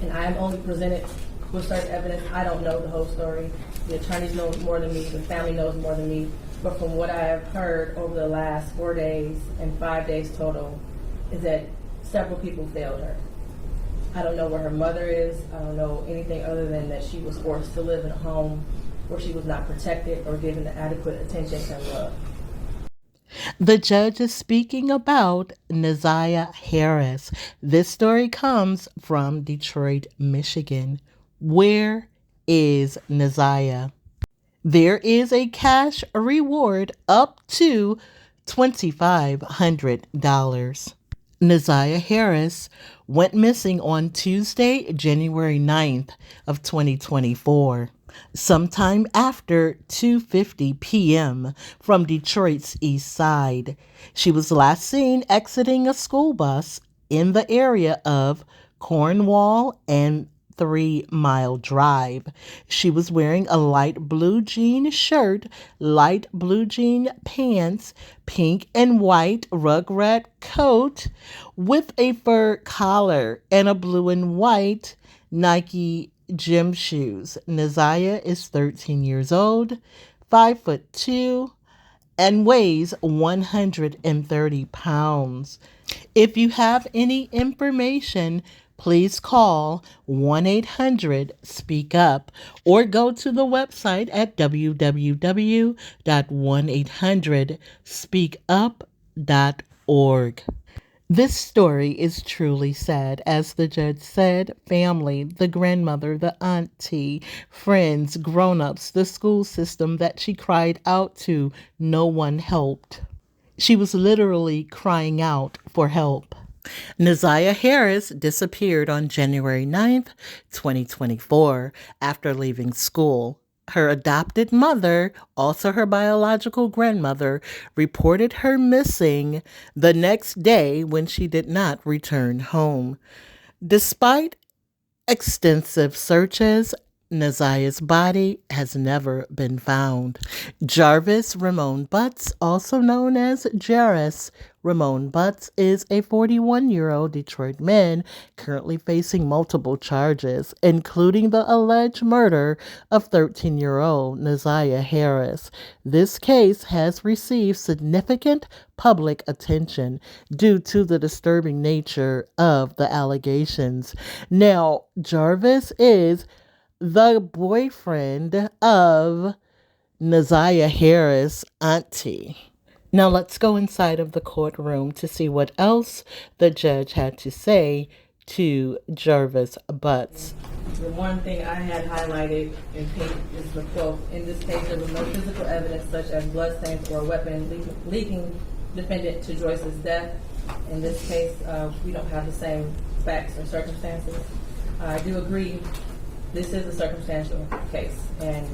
and I am only presented with certain evidence. I don't know the whole story. The attorneys know more than me, the family knows more than me, but from what I have heard over the last 4 days and 5 days total is that several people failed her. I don't know where her mother is. I don't know anything other than that she was forced to live in a home where she was not protected or given the adequate attention and love. The judge is speaking about Neziah Harris. This story comes from Detroit, Michigan. Where is Neziah? There is a cash reward up to $2,500. Neziah Harris went missing on Tuesday, January 9th of 2024, sometime after 2:50 p.m. from Detroit's east side. She was last seen exiting a school bus in the area of Cornwall and 3 Mile Drive. She was wearing a light blue jean shirt, light blue jean pants, pink and white rugrat coat with a fur collar, and a blue and white Nike gym shoes. Neziah is 13 years old, 5'2", and weighs 130 pounds. If you have any information, please call 1-800-SPEAK-UP or go to the website at www.1800speakup.org. This story is truly sad. As the judge said, family, the grandmother, the auntie, friends, grown-ups, the school system that she cried out to, no one helped. She was literally crying out for help. Neziah Harris disappeared on January 9th, 2024, after leaving school. Her adopted mother, also her biological grandmother, reported her missing the next day when she did not return home. Despite extensive searches, Neziah's body has never been found. Jarvis Ramon Butts, also known as Jarvis Ramon Butts, is a 41-year-old Detroit man currently facing multiple charges, including the alleged murder of 13-year-old Neziah Harris. This case has received significant public attention due to the disturbing nature of the allegations. Now, Jarvis is the boyfriend of Neziah Harris' auntie. Now let's go inside of the courtroom to see what else the judge had to say to Jarvis Butts. The one thing I had highlighted in pink is the quote, "In this case, there was no physical evidence such as bloodstains or a weapon leaking defendant to Joyce's death. In this case, we don't have the same facts or circumstances. I do agree this is a circumstantial case, and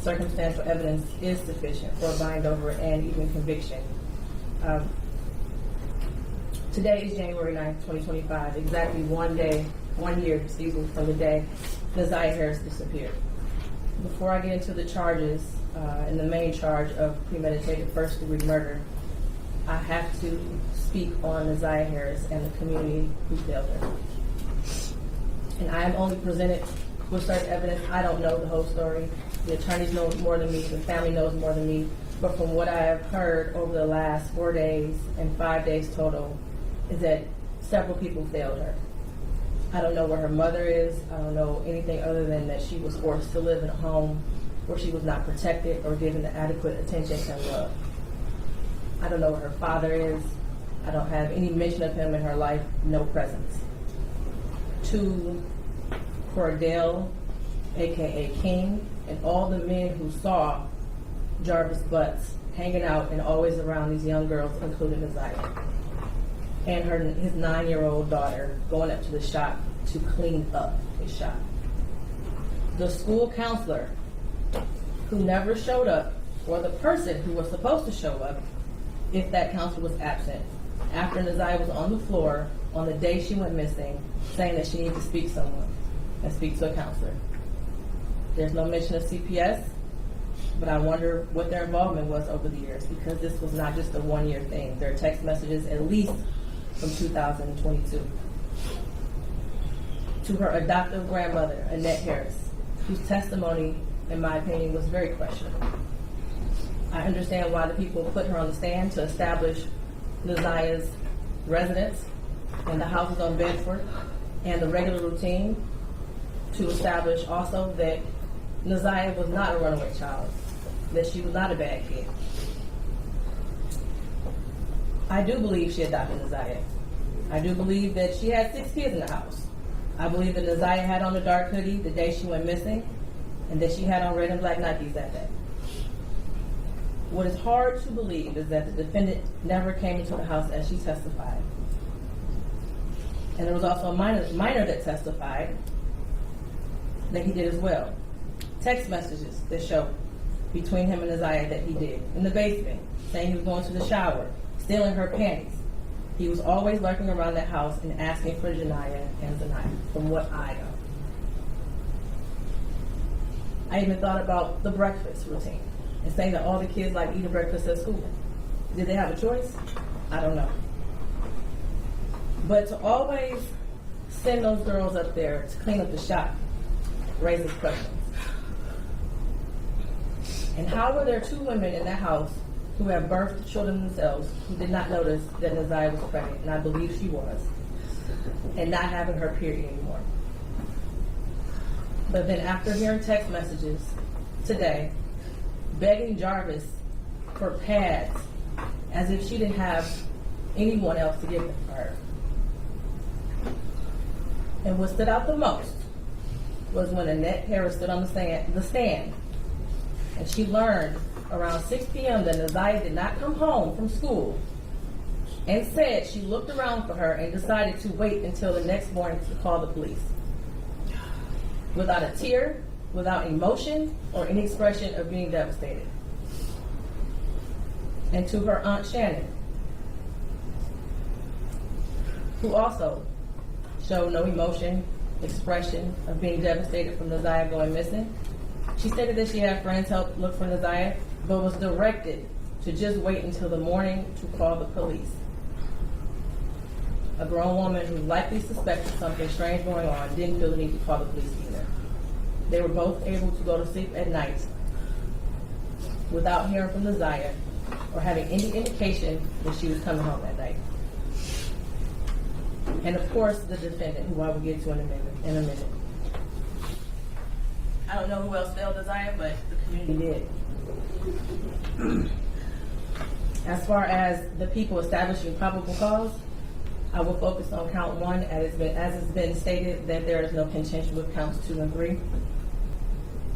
circumstantial evidence is sufficient for a bind over and even conviction. Today is January 9th, 2025, exactly 1 year, from the day Neziah Harris disappeared. Before I get into the charges and the main charge of premeditated first-degree murder, I have to speak on Neziah Harris and the community who failed her. And I am only presented with certain evidence. I don't know the whole story. The attorneys know more than me, the family knows more than me, but from what I have heard over the last 4 days and 5 days total is that several people failed her. I don't know where her mother is. I don't know anything other than that she was forced to live in a home where she was not protected or given the adequate attention and love. I don't know where her father is. I don't have any mention of him in her life, no presence. To Cordell, aka King, and all the men who saw Jarvis Butts hanging out and always around these young girls, including Neziah, and his 9-year-old daughter going up to the shop to clean up his shop. The school counselor who never showed up, or the person who was supposed to show up if that counselor was absent, after Neziah was on the floor on the day she went missing, saying that she needed to speak to someone and speak to a counselor. There's no mention of CPS, but I wonder what their involvement was over the years, because this was not just a 1-year thing. There are text messages at least from 2022. to her adoptive grandmother, Annette Harris, whose testimony, in my opinion, was very questionable. I understand why the people put her on the stand to establish Naziah's residence and the houses on Bedford and the regular routine, to establish also that Naziah was not a runaway child, that she was not a bad kid. I do believe she adopted Naziah. I do believe that she had 6 kids in the house. I believe that Naziah had on a dark hoodie the day she went missing, and that she had on red and black Nikes that day. What is hard to believe is that the defendant never came into the house as she testified. And there was also a minor that testified that he did as well. Text messages that show between him and Naziah that he did. In the basement, saying he was going to the shower, stealing her panties. He was always lurking around that house and asking for Janiyah and Zaniyah, from what I know. I even thought about the breakfast routine and saying that all the kids like eating breakfast at school. Did they have a choice? I don't know. But to always send those girls up there to clean up the shop raises questions. And how were there 2 women in that house who have birthed children themselves who did not notice that Naziah was pregnant, and I believe she was, and not having her period anymore? But then after hearing text messages today, begging Jarvis for pads as if she didn't have anyone else to give them for her. And what stood out the most was when Annette Harris stood on the stand, and she learned around 6 p.m. that Naziah did not come home from school, and said she looked around for her and decided to wait until the next morning to call the police. Without a tear, without emotion, or any expression of being devastated. And to her Aunt Shannon, who also showed no emotion, expression of being devastated from Naziah going missing. She stated that she had friends help look for Naziah, but was directed to just wait until the morning to call the police. A grown woman who likely suspected something strange going on didn't feel the need to call the police either. They were both able to go to sleep at night without hearing from Naziah or having any indication that she was coming home that night. And of course, the defendant, who I will get to in a minute. I don't know who else failed Naziah, but the community did. As far as the people establishing probable cause, I will focus on count 1, as it's been stated that there is no contention with counts 2 and 3.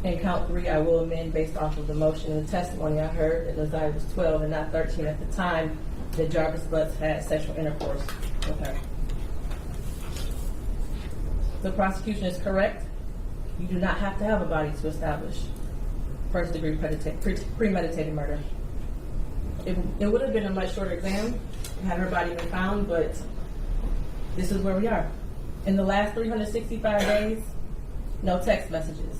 In count 3, I will amend based off of the motion and the testimony I heard that Naziah was 12 and not 13 at the time that Jarvis Butts had sexual intercourse with her. The prosecution is correct. You do not have to have a body to establish first-degree premeditated murder. It would have been a much shorter exam had her body been found, but this is where we are. In the last 365 days, no text messages.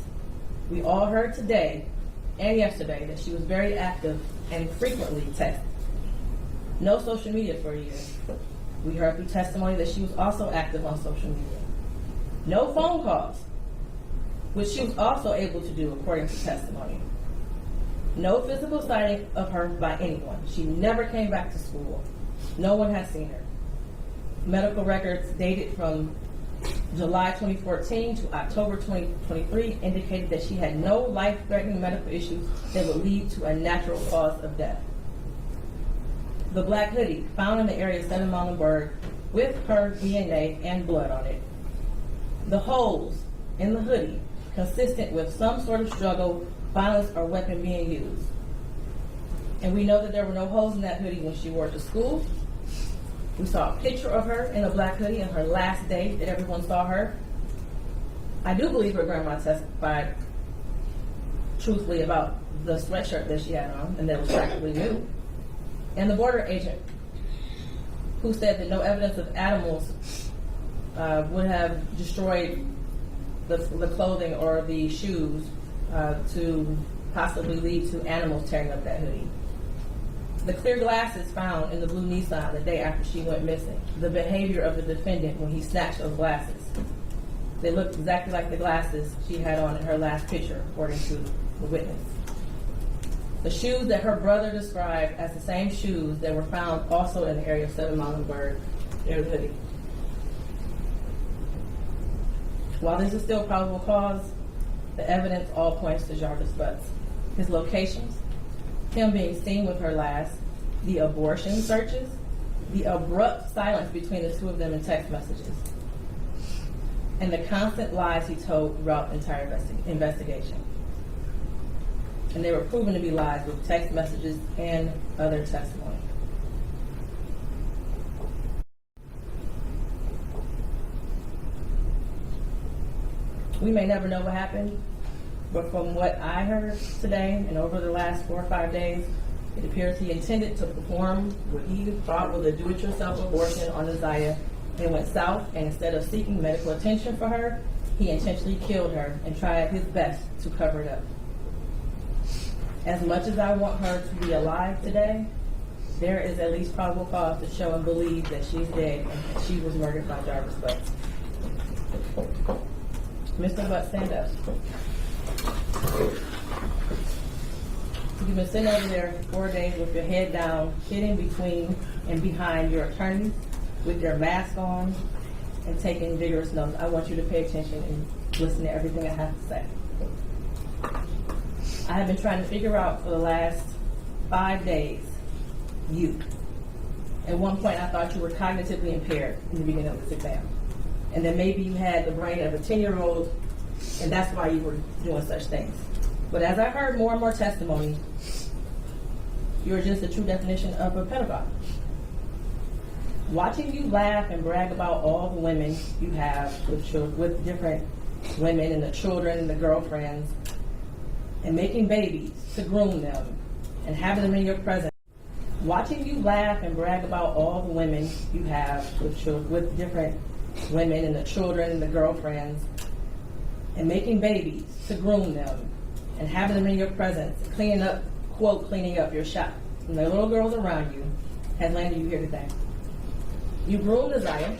We all heard today and yesterday that she was very active and frequently texted. No social media for a year. We heard through testimony that she was also active on social media. No phone calls, which she was also able to do according to testimony. No physical sighting of her by anyone. She never came back to school. No one has seen her. Medical records dated from July 2014 to October 2023 indicated that she had no life-threatening medical issues that would lead to a natural cause of death. The black hoodie found in the area of 7 Muhlenberg with her DNA and blood on it. The holes in the hoodie consistent with some sort of struggle, violence, or weapon being used. And we know that there were no holes in that hoodie when she wore it to school. We saw a picture of her in a black hoodie on her last day that everyone saw her. I do believe her grandma testified truthfully about the sweatshirt that she had on and that was practically new. And the border agent who said that no evidence of animals would have destroyed the clothing or the shoes to possibly lead to animals tearing up that hoodie. The clear glasses found in the blue Nissan the day after she went missing. The behavior of the defendant when he snatched those glasses. They looked exactly like the glasses she had on in her last picture, according to the witness. The shoes that her brother described as the same shoes that were found also in the area of 7 Mile and Bird, near the hoodie. While this is still probable cause, the evidence all points to Jarvis Butts. His locations, him being seen with her last, the abortion searches, the abrupt silence between the two of them in text messages, and the constant lies he told throughout the entire investigation. And they were proven to be lies with text messages and other testimony. We may never know what happened, but from what I heard today and over the last 4 or 5 days, it appears he intended to perform what he thought was a do-it-yourself abortion on Isaiah and went south, and instead of seeking medical attention for her, he intentionally killed her and tried his best to cover it up. As much as I want her to be alive today, there is at least probable cause to show and believe that she's dead and that she was murdered by Jarvis Butts. Mr. Butts, stand up. You've been sitting over there for 4 days with your head down, sitting between and behind your attorneys with your mask on and taking vigorous notes. I want you to pay attention and listen to everything I have to say. I have been trying to figure out for the last 5 days, you. At one point, I thought you were cognitively impaired in the beginning of this exam. And then maybe you had the brain of a 10-year-old, and that's why you were doing such things. But as I heard more and more testimony, you're just the true definition of a pedophile. Watching you laugh and brag about all the women you have with different women and the children and the girlfriends, and making babies to groom them and having them in your presence. Watching you laugh and brag about all the women you have with different women and the children and the girlfriends, and making babies to groom them and having them in your presence, cleaning up, quote, cleaning up your shop. And the little girls around you has landed you here today. You groomed Isaiah.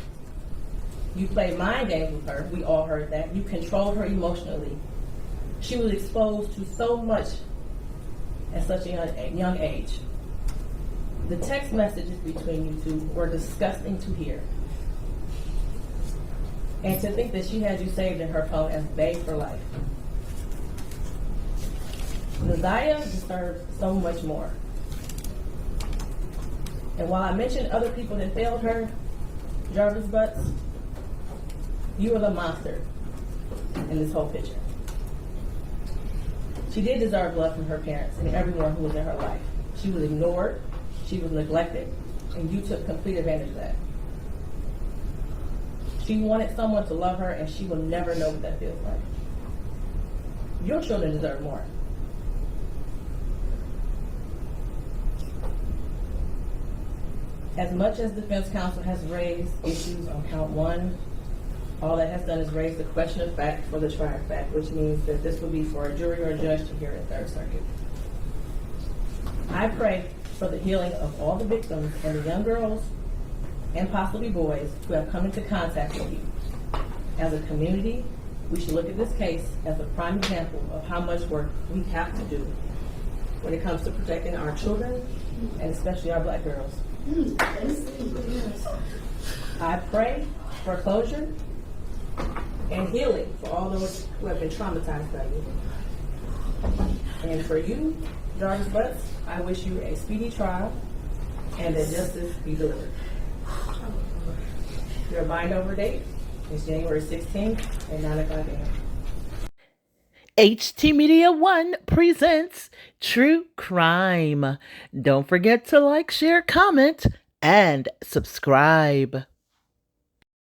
You played mind games with her. We all heard that. You controlled her emotionally. She was exposed to so much at such a young age. The text messages between you two were disgusting to hear. And to think that she had you saved in her phone as babe for life. Isaiah deserves so much more. And while I mentioned other people that failed her, Jarvis Butts, you are the monster in this whole picture. She did deserve love from her parents and everyone who was in her life. She was ignored, she was neglected, and you took complete advantage of that. She wanted someone to love her, and she will never know what that feels like. Your children deserve more. As much as defense counsel has raised issues on count 1, all that has done is raise the question of fact for the trier of fact, which means that this will be for a jury or a judge to hear in Third Circuit. I pray for the healing of all the victims and the young girls and possibly boys who have come into contact with you. As a community, we should look at this case as a prime example of how much work we have to do when it comes to protecting our children and especially our black girls. I pray for closure and healing for all those who have been traumatized by you. And for you, Jarvis Butts, I wish you a speedy trial and that justice be delivered. Your bind over date is January 16th at 9 o'clock a.m. htMedia1 presents True Crime. Don't forget to like, share, comment, and subscribe.